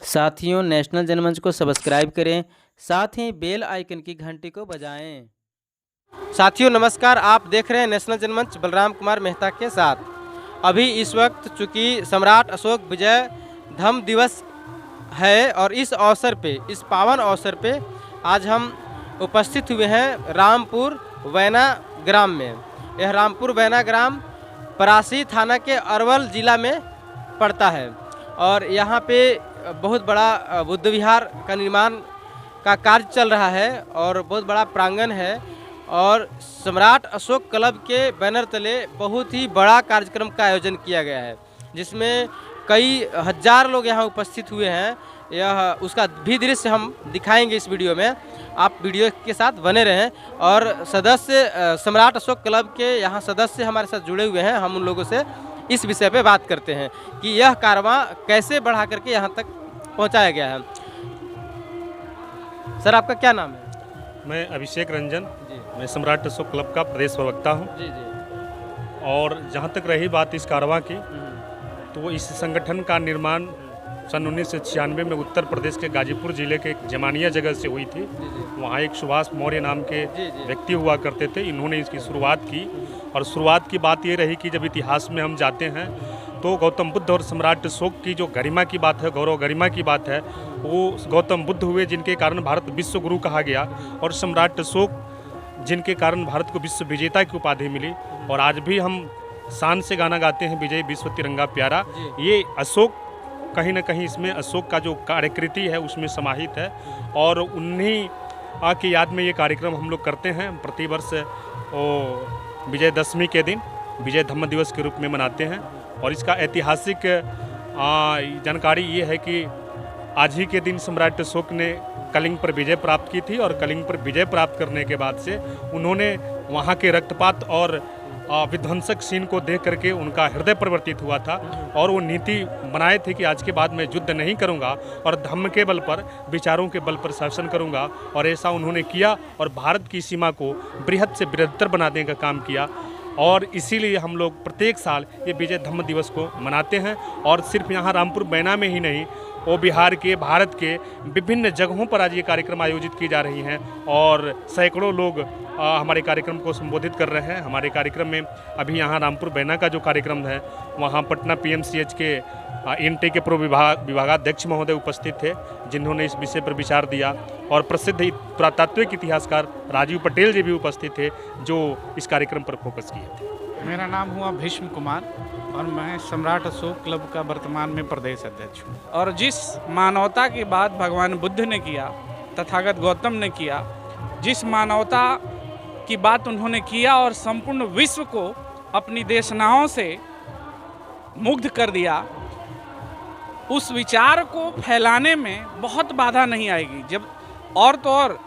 साथियों, नेशनल जनमंच को सब्सक्राइब करें, साथ ही बेल आइकन की घंटी को बजाएं। साथियों नमस्कार, आप देख रहे हैं नेशनल जनमंच बलराम कुमार मेहता के साथ। अभी इस वक्त चूँकि सम्राट अशोक विजय धम्म दिवस है और इस अवसर पे, इस पावन अवसर पे आज हम उपस्थित हुए हैं रामपुर वैना ग्राम में। यह रामपुर वैना ग्राम परासी थाना के अरवल ज़िला में पड़ता है और यहाँ पे बहुत बड़ा बुद्ध विहार का निर्माण का कार्य चल रहा है और बहुत बड़ा प्रांगण है और सम्राट अशोक क्लब के बैनर तले बहुत ही बड़ा कार्यक्रम का आयोजन किया गया है, जिसमें कई हजार लोग यहाँ उपस्थित हुए हैं। यह उसका भी दृश्य हम दिखाएंगे इस वीडियो में, आप वीडियो के साथ बने रहें। और सदस्य सम्राट अशोक क्लब के यहाँ सदस्य हमारे साथ जुड़े हुए हैं, हम उन लोगों से इस विषय पे बात करते हैं कि यह कारवां कैसे बढ़ा करके यहाँ तक पहुँचाया गया है। सर, आपका क्या नाम है? मैं अभिषेक रंजन जी मैं सम्राट अशोक क्लब का प्रदेश प्रवक्ता हूं। जी जी। और जहां तक रही बात इस कारवां की, तो इस संगठन का निर्माण सन 1996 में उत्तर प्रदेश के गाजीपुर जिले के एक जमानिया जगह से हुई थी। वहाँ एक सुभाष मौर्य नाम के व्यक्ति हुआ करते थे, इन्होंने इसकी शुरुआत की। और शुरुआत की बात ये रही कि जब इतिहास में हम जाते हैं तो गौतम बुद्ध और सम्राट अशोक की जो गरिमा की बात है, गौरव गरिमा की बात है, वो गौतम बुद्ध हुए जिनके कारण भारत विश्व गुरु कहा गया, और सम्राट अशोक जिनके कारण भारत को विश्व विजेता की उपाधि मिली। और आज भी हम शान से गाना गाते हैं, विजय विश्व तिरंगा प्यारा। ये अशोक कहीं ना कहीं इसमें अशोक का जो कार्यकृति है उसमें समाहित है और उन्हीं की याद में ये कार्यक्रम हम लोग करते हैं। प्रतिवर्ष विजयदशमी के दिन विजय धम्म दिवस के रूप में मनाते हैं। और इसका ऐतिहासिक जानकारी ये है कि आज ही के दिन सम्राट अशोक ने कलिंग पर विजय प्राप्त की थी और कलिंग पर विजय प्राप्त करने के बाद से उन्होंने वहाँ के रक्तपात और विध्वंसक सीन को देख करके उनका हृदय परिवर्तित हुआ था और वो नीति बनाए थे कि आज के बाद मैं युद्ध नहीं करूंगा और धम्म के बल पर, विचारों के बल पर शासन करूंगा। और ऐसा उन्होंने किया और भारत की सीमा को बृहद से बृहत्तर बनाने का काम किया। और इसीलिए हम लोग प्रत्येक साल ये विजय धम्म दिवस को मनाते हैं। और सिर्फ यहाँ रामपुर बैना में ही नहीं, वो बिहार के, भारत के विभिन्न जगहों पर आज ये कार्यक्रम आयोजित की जा रही हैं और सैकड़ों लोग हमारे कार्यक्रम को संबोधित कर रहे हैं। हमारे कार्यक्रम में अभी यहाँ रामपुर बैना का जो कार्यक्रम है, वहाँ पटना पीएमसीएच के एनटी के पूर्व विभागाध्यक्ष महोदय उपस्थित थे, जिन्होंने इस विषय पर विचार दिया। और प्रसिद्ध पुरातात्विक इतिहासकार राजीव पटेल जी भी उपस्थित थे, जो इस कार्यक्रम पर फोकस किए थे। मेरा नाम हुआ भीष्म कुमार और मैं सम्राट अशोक क्लब का वर्तमान में प्रदेश अध्यक्ष हूँ। और जिस मानवता की बात भगवान बुद्ध ने किया, तथागत गौतम ने किया, जिस मानवता की बात उन्होंने किया और संपूर्ण विश्व को अपनी देशनाओं से मुग्ध कर दिया, उस विचार को फैलाने में बहुत बाधा नहीं आएगी। जब और तो और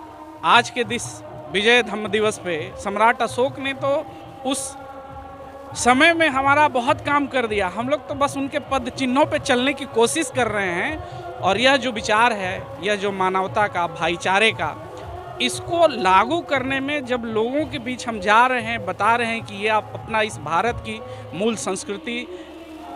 आज के विजय धम्म दिवस पे सम्राट अशोक ने तो उस समय में हमारा बहुत काम कर दिया। हम लोग तो बस उनके पद चिन्हों पे चलने की कोशिश कर रहे हैं। और यह जो विचार है, यह जो मानवता का, भाईचारे का, इसको लागू करने में जब लोगों के बीच हम जा रहे हैं, बता रहे हैं कि ये आप अपना इस भारत की मूल संस्कृति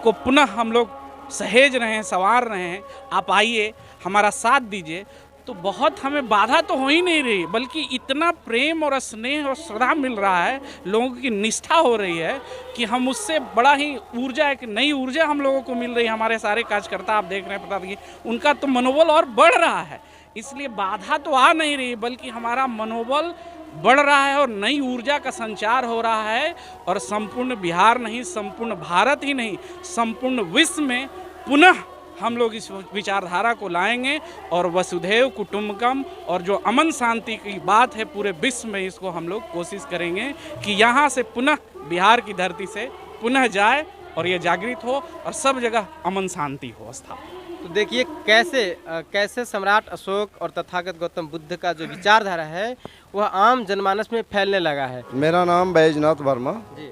को पुनः हम लोग सहेज रहे हैं, संवार रहे हैं, आप आइए हमारा साथ दीजिए, तो बहुत हमें बाधा तो हो ही नहीं रही, बल्कि इतना प्रेम और स्नेह और श्रद्धा मिल रहा है, लोगों की निष्ठा हो रही है कि हम उससे बड़ा ही ऊर्जा, एक नई ऊर्जा हम लोगों को मिल रही है। हमारे सारे कार्यकर्ता आप देख रहे हैं, पता कि उनका तो मनोबल और बढ़ रहा है। इसलिए बाधा तो आ नहीं रही, बल्कि हमारा मनोबल बढ़ रहा है और नई ऊर्जा का संचार हो रहा है। और संपूर्ण बिहार नहीं, संपूर्ण भारत ही नहीं, संपूर्ण विश्व में पुनः हम लोग इस विचारधारा को लाएंगे और वसुधैव कुटुंबकम और जो अमन शांति की बात है पूरे विश्व में, इसको हम लोग कोशिश करेंगे कि यहाँ से पुनः बिहार की धरती से पुनः जाए और ये जागृत हो और सब जगह अमन शांति हो स्थापित। तो देखिए कैसे सम्राट अशोक और तथागत गौतम बुद्ध का जो विचारधारा है वह आम जनमानस में फैलने लगा है। मेरा नाम बैजनाथ वर्मा जी।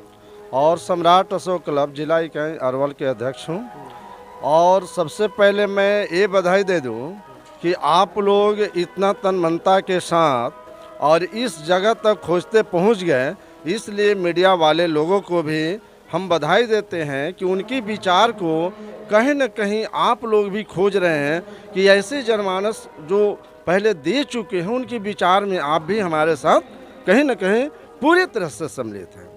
और सम्राट अशोक क्लब जिला इकाई अरवल के अध्यक्ष हूँ। और सबसे पहले मैं ये बधाई दे दूँ कि आप लोग इतना तन मनता के साथ और इस जगह तक खोजते पहुँच गए, इसलिए मीडिया वाले लोगों को भी हम बधाई देते हैं कि उनकी विचार को कहीं न कहीं आप लोग भी खोज रहे हैं कि ऐसे जनमानस जो पहले दे चुके हैं उनके विचार में आप भी हमारे साथ कहीं न कहीं पूरी तरह से सम्मिलित हैं।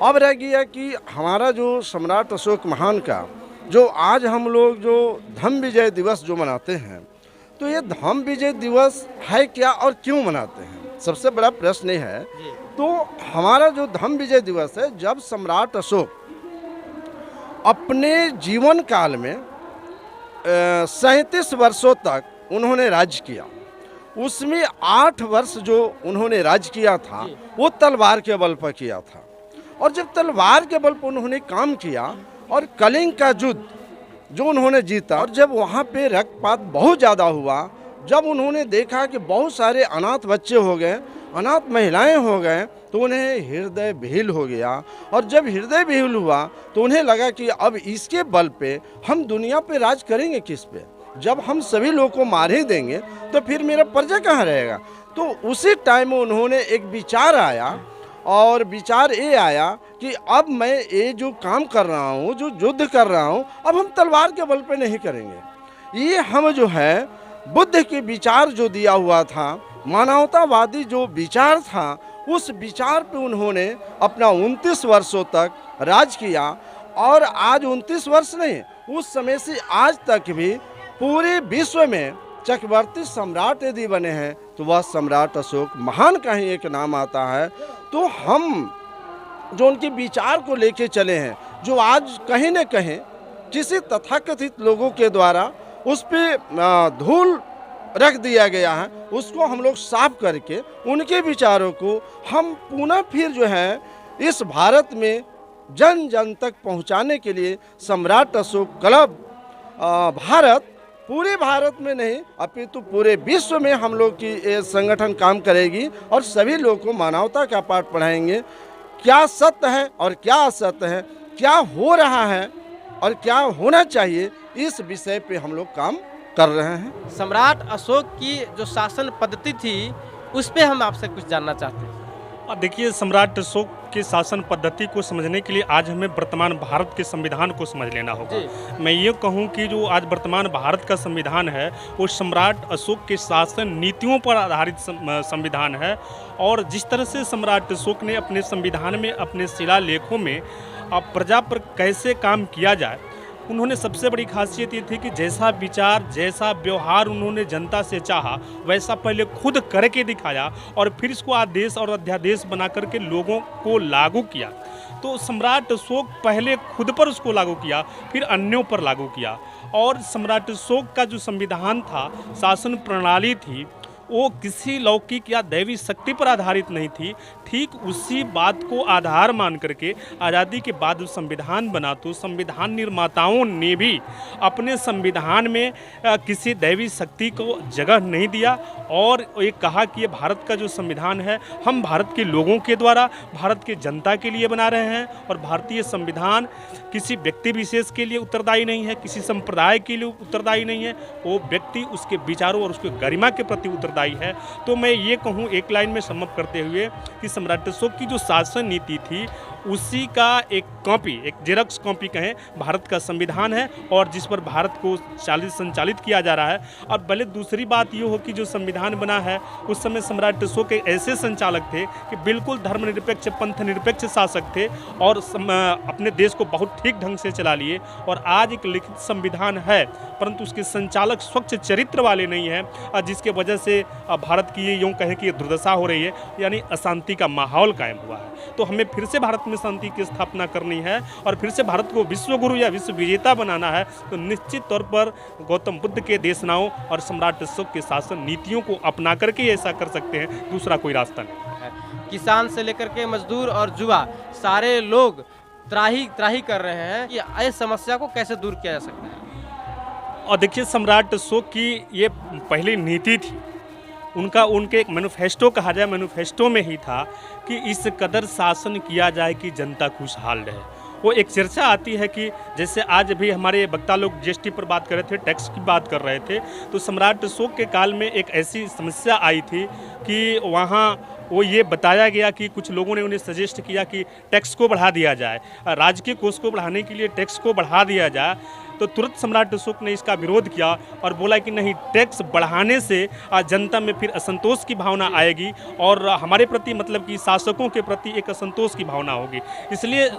अब रह गया कि हमारा जो सम्राट अशोक महान का जो आज हम लोग जो धम्म विजय दिवस जो मनाते हैं, तो ये धम्म विजय दिवस है क्या और क्यों मनाते हैं, सबसे बड़ा प्रश्न ये है। तो हमारा जो धम्म विजय दिवस है, जब सम्राट अशोक अपने जीवन काल में 37 वर्षों तक उन्होंने राज्य किया, उसमें 8 वर्ष जो उन्होंने राज्य किया था वो तलवार के बल पर किया था। और जब तलवार के बल पर उन्होंने काम किया और कलिंग का युद्ध जो उन्होंने जीता, और जब वहाँ पे रक्तपात बहुत ज़्यादा हुआ, जब उन्होंने देखा कि बहुत सारे अनाथ बच्चे हो गए, अनाथ महिलाएं हो गए, तो उन्हें हृदय विहीन हो गया। और जब हृदय विहीन हुआ तो उन्हें लगा कि अब इसके बल पे हम दुनिया पे राज करेंगे किस पे, जब हम सभी लोगों को मार ही देंगे तो फिर मेरा प्रजा कहाँ रहेगा। तो उसी टाइम में उन्होंने एक विचार आया, और विचार ये आया कि अब मैं ये जो काम कर रहा हूँ, जो युद्ध कर रहा हूँ, अब हम तलवार के बल पे नहीं करेंगे। ये हम जो है बुद्ध के विचार जो दिया हुआ था, मानवतावादी जो विचार था, उस विचार पे उन्होंने अपना 29 वर्षों तक राज किया। और आज 29 वर्ष नहीं, उस समय से आज तक भी पूरे विश्व में चक्रवर्ती सम्राट यदि बने हैं तो वह सम्राट अशोक महान का ही एक नाम आता है। तो हम जो उनके विचार को लेके चले हैं, जो आज कहीं न कहीं किसी तथाकथित लोगों के द्वारा उस पर धूल रख दिया गया है, उसको हम लोग साफ करके उनके विचारों को हम पुनः फिर जो है इस भारत में जन जन तक पहुंचाने के लिए सम्राट अशोक क्लब भारत, पूरे भारत में नहीं अपितु पूरे विश्व में हम लोग की ये संगठन काम करेगी और सभी लोगों को मानवता का पाठ पढ़ाएंगे। क्या सत्य है और क्या असत्य है, क्या हो रहा है और क्या होना चाहिए, इस विषय पे हम लोग काम कर रहे हैं। सम्राट अशोक की जो शासन पद्धति थी उस पे हम आपसे कुछ जानना चाहते हैं। देखिए, सम्राट अशोक के शासन पद्धति को समझने के लिए आज हमें वर्तमान भारत के संविधान को समझ लेना होगा। मैं ये कहूँ कि जो आज वर्तमान भारत का संविधान है वो सम्राट अशोक के शासन नीतियों पर आधारित संविधान है। और जिस तरह से सम्राट अशोक ने अपने संविधान में, अपने शिलालेखों में प्रजा पर कैसे काम किया जाए, उन्होंने सबसे बड़ी खासियत ये थी कि जैसा विचार, जैसा व्यवहार उन्होंने जनता से चाहा वैसा पहले खुद करके दिखाया और फिर इसको आदेश और अध्यादेश बना करके लोगों को लागू किया। तो सम्राट अशोक पहले खुद पर उसको लागू किया, फिर अन्यों पर लागू किया। और सम्राट अशोक का जो संविधान था, शासन प्रणाली थी, वो किसी लौकिक या दैवी शक्ति पर आधारित नहीं थी। ठीक उसी बात को आधार मान करके आज़ादी के बाद संविधान बना, तो संविधान निर्माताओं ने भी अपने संविधान में किसी दैवी शक्ति को जगह नहीं दिया और ये कहा कि ये भारत का जो संविधान है हम भारत के लोगों के द्वारा, भारत के जनता के लिए बना रहे हैं। और भारतीय संविधान किसी व्यक्ति विशेष के लिए उत्तरदायी नहीं है, किसी संप्रदाय के लिए उत्तरदायी नहीं है, वो व्यक्ति उसके विचारों और उसके गरिमा के प्रति उत्तरदायी है। तो मैं ये कहूँ एक लाइन में सम अप करते हुए कि सम्राट अशोक की जो शासन नीति थी उसी का एक कॉपी, एक जेरॉक्स कॉपी कहें, भारत का संविधान है और जिस पर भारत को संचालित किया जा रहा है। और भले दूसरी बात ये हो कि जो संविधान बना है उस समय सम्राट अशोक एक ऐसे संचालक थे कि बिल्कुल धर्मनिरपेक्ष, पंथ निरपेक्ष शासक थे और अपने देश को बहुत ठीक ढंग से चला लिए। और आज एक लिखित संविधान है परंतु उसके संचालक स्वच्छ चरित्र वाले नहीं हैं, जिसके वजह से भारत की ये यूँ कहें कि दुर्दशा हो रही है, यानी अशांति का माहौल कायम हुआ है। तो हमें फिर से भारत में शांति की स्थापना करनी है और फिर से भारत को विश्व गुरु या विश्व विजेता बनाना है। तो निश्चित तौर पर गौतम बुद्ध के देशनाओं और सम्राट अशोक के शासन नीतियों को अपना करके ऐसा कर सकते हैं, दूसरा कोई रास्ता नहीं। किसान से लेकर के मजदूर और युवा सारे लोग त्राही कर रहे हैं कि इस समस्या को कैसे दूर किया जा सकता है। और देखिए, सम्राट अशोक की ये पहली नीति थी, उनके एक मैनिफेस्टो कहा जाए, मैनिफेस्टो में ही था कि इस कदर शासन किया जाए कि जनता खुशहाल रहे। वो एक चर्चा आती है कि जैसे आज भी हमारे वक्ता लोग जीएसटी पर बात कर रहे थे, टैक्स की बात कर रहे थे, तो सम्राट अशोक के काल में एक ऐसी समस्या आई थी कि वहाँ वो ये बताया गया कि कुछ लोगों ने उन्हें सजेस्ट किया कि टैक्स को बढ़ा दिया जाए, राजकीय कोष को बढ़ाने के लिए टैक्स को बढ़ा दिया जाए। तो तुरंत सम्राट अशोक ने इसका विरोध किया और बोला कि नहीं, टैक्स बढ़ाने से जनता में फिर असंतोष की भावना आएगी और हमारे प्रति मतलब कि शासकों के प्रति एक असंतोष की भावना होगी। इसलिए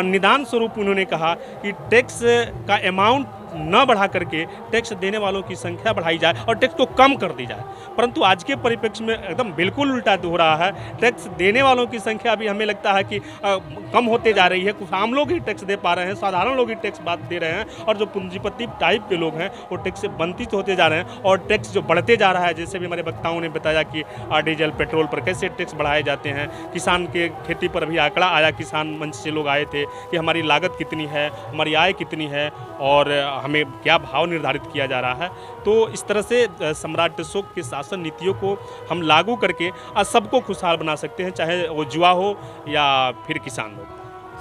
निदान स्वरूप उन्होंने कहा कि टैक्स का अमाउंट न बढ़ा करके टैक्स देने वालों की संख्या बढ़ाई जाए और टैक्स को कम कर दी जाए। परंतु आज के परिप्रेक्ष्य में एकदम बिल्कुल उल्टा हो रहा है। टैक्स देने वालों की संख्या भी हमें लगता है कि कम होते जा रही है। कुछ आम लोग ही टैक्स दे पा रहे हैं, साधारण लोग ही टैक्स दे रहे हैं और जो पूंजीपति टाइप के लोग हैं वो टैक्स से वंचित होते जा रहे हैं और टैक्स जो बढ़ते जा रहा है। जैसे भी हमारे वक्ताओं ने बताया कि डीजल पेट्रोल पर कैसे टैक्स बढ़ाए जाते हैं। किसान के खेती पर भी आंकड़ा आया, किसान मंच से लोग आए थे कि हमारी लागत कितनी है, हमारी आय कितनी है और हमें क्या भाव निर्धारित किया जा रहा है। तो इस तरह से सम्राट अशोक के शासन नीतियों को हम लागू करके सबको खुशहाल बना सकते हैं, चाहे वो युवा हो या फिर किसान हो।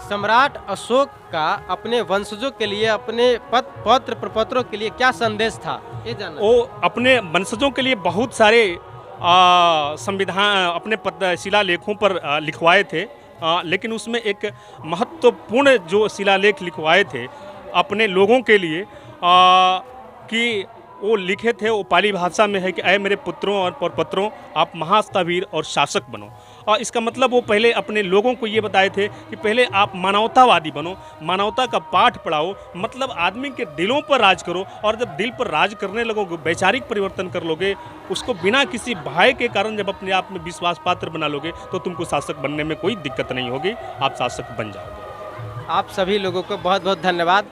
सम्राट अशोक का अपने वंशजों के लिए, अपने पत्र प्रपत्रों के लिए क्या संदेश था, ये जानना। वो अपने वंशजों के लिए बहुत सारे संविधान अपने शिलालेखों पर लिखवाए थे, लेकिन उसमें एक महत्वपूर्ण जो शिलालेख लिखवाए थे अपने लोगों के लिए कि वो लिखे थे, वो पाली भाषा में है कि अय मेरे पुत्रों और परपत्रों, आप महास्थवीर और शासक बनो। और इसका मतलब वो पहले अपने लोगों को ये बताए थे कि पहले आप मानवतावादी बनो, मानवता का पाठ पढ़ाओ, मतलब आदमी के दिलों पर राज करो। और जब दिल पर राज करने लगोगे, वैचारिक परिवर्तन कर लोगे, उसको बिना किसी भय के कारण जब अपने आप में विश्वास पात्र बना लोगे तो तुमको शासक बनने में कोई दिक्कत नहीं होगी, आप शासक बन जाओगे। आप सभी लोगों को बहुत बहुत धन्यवाद।